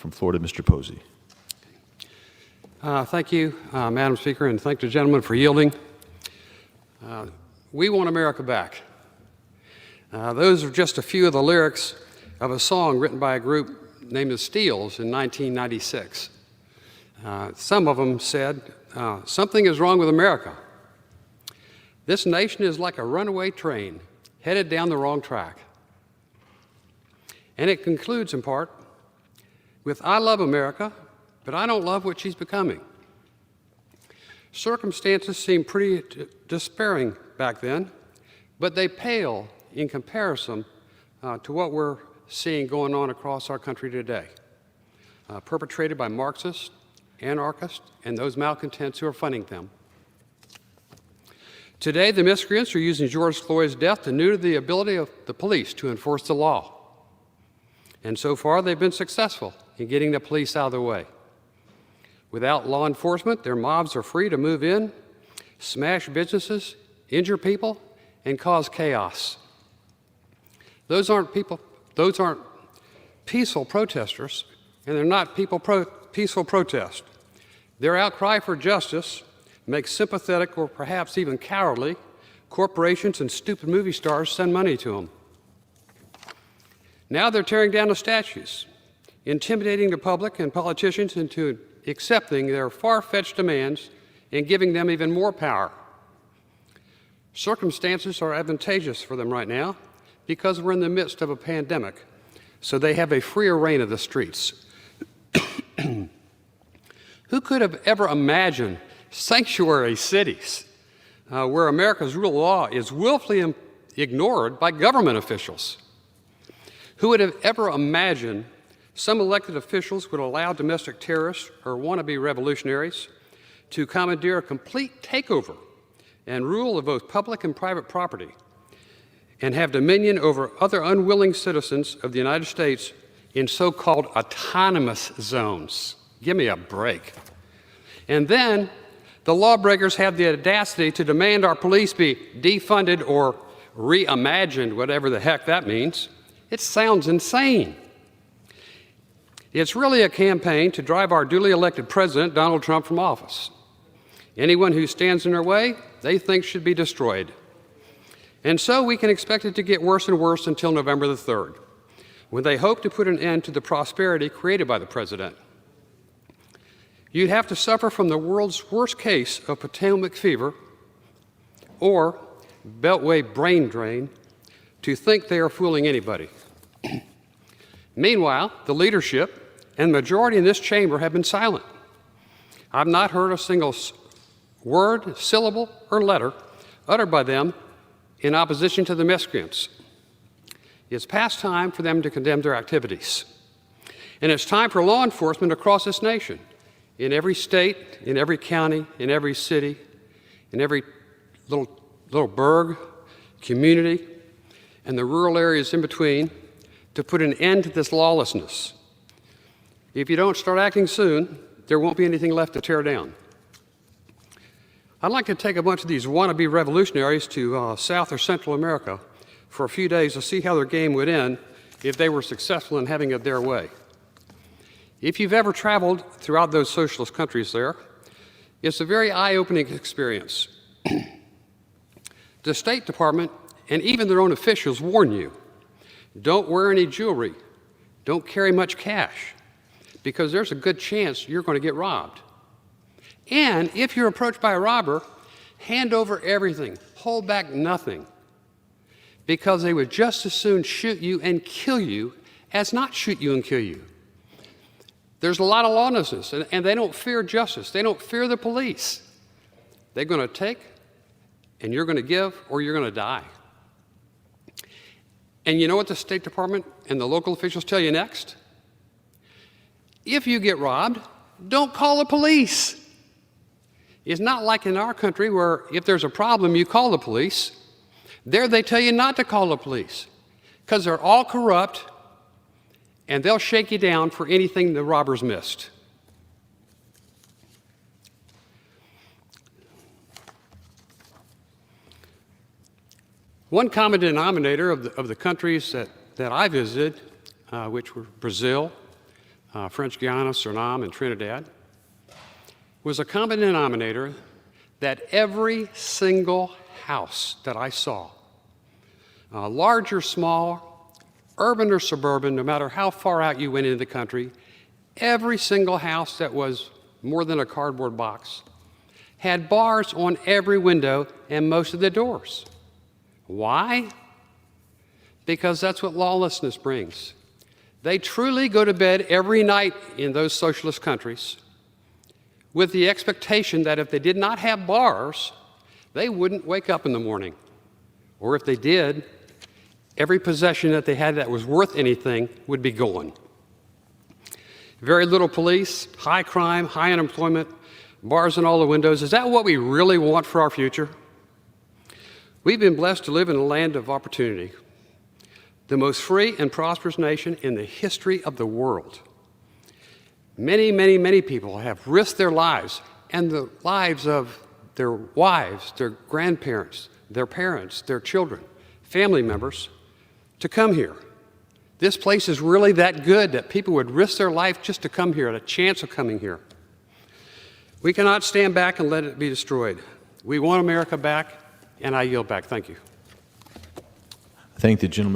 From Florida, Mr. Posey. Thank you, Madam Speaker, and thank the gentleman for yielding. We want America back. Those are just a few of the lyrics of a song written by a group named the Steels in 1996. Some of them said, "Something is wrong with America. This nation is like a runaway train headed down the wrong track." And it concludes in part with, "I love America, but I don't love what she's becoming." Circumstances seemed pretty despairing back then, but they pale in comparison to what we're seeing going on across our country today, perpetrated by Marxists, anarchists, and those malcontents who are funding them. Today, the miscreants are using George Floyd's death to neuter the ability of the police to enforce the law. And so far, they've been successful in getting the police out of the way. Without law enforcement, their mobs are free to move in, smash businesses, injure people, and cause chaos. Those aren't peaceful protesters, and they're not peaceful protest. Their outcry for justice makes sympathetic or perhaps even cowardly corporations and stupid movie stars send money to them. Now they're tearing down the statues, intimidating the public and politicians into accepting their far-fetched demands and giving them even more power. Circumstances are advantageous for them right now because we're in the midst of a pandemic, so they have a freer reign of the streets. Who could have ever imagined sanctuary cities where America's rule of law is willfully ignored by government officials? Who would have ever imagined some elected officials would allow domestic terrorists or wannabe revolutionaries to commandeer a complete takeover and rule of both public and private property and have dominion over other unwilling citizens of the United States in so-called autonomous zones? Give me a break. And then the lawbreakers have the audacity to demand our police be defunded or reimagined, whatever the heck that means. It sounds insane. It's really a campaign to drive our duly elected president, Donald Trump, from office. Anyone who stands in their way, they think should be destroyed. And so we can expect it to get worse and worse until November the 3rd, when they hope to put an end to the prosperity created by the president. You'd have to suffer from the world's worst case of Potomac fever or Beltway brain drain to think they are fooling anybody. Meanwhile, the leadership and the majority in this chamber have been silent. I've not heard a single word, syllable, or letter uttered by them in opposition to the miscreants. It's past time for them to condemn their activities. And it's time for law enforcement across this nation, in every state, in every county, in every city, in every little burg, community, and the rural areas in between, to put an end to this lawlessness. If you don't start acting soon, there won't be anything left to tear down. I'd like to take a bunch of these wannabe revolutionaries to South or Central America for a few days to see how their game would end if they were successful in having it their way. If you've ever traveled throughout those socialist countries there, it's a very eye-opening experience. The State Department and even their own officials warn you, don't wear any jewelry, don't carry much cash, because there's a good chance you're going to get robbed. And if you're approached by a robber, hand over everything, hold back nothing, because they would just as soon shoot you and kill you as not shoot you and kill you. There's a lot of lawlessness, and they don't fear justice. They don't fear the police. They're going to take, and you're going to give, or you're going to die. And you know what the State Department and the local officials tell you next? If you get robbed, don't call the police. It's not like in our country where if there's a problem, you call the police. There they tell you not to call the police because they're all corrupt and they'll shake you down for anything the robbers missed. One common denominator of the countries that I visited, which were Brazil, French Guiana, Suriname, and Trinidad, was a common denominator that every single house that I saw, large or small, urban or suburban, no matter how far out you went into the country, every single house that was more than a cardboard box had bars on every window and most of the doors. Why? Because that's what lawlessness brings. They truly go to bed every night in those socialist countries with the expectation that if they did not have bars, they wouldn't wake up in the morning. Or if they did, every possession that they had that was worth anything would be gone. Very little police, high crime, high unemployment, bars in all the windows. Is that what we really want for our future? We've been blessed to live in a land of opportunity, the most free and prosperous nation in the history of the world. Many, many, many people have risked their lives and the lives of their wives, their grandparents, their parents, their children, family members to come here. This place is really that good that people would risk their life just to come here, a chance of coming here. We cannot stand back and let it be destroyed. We want America back, and I yield back. Thank you. I thank the gentleman.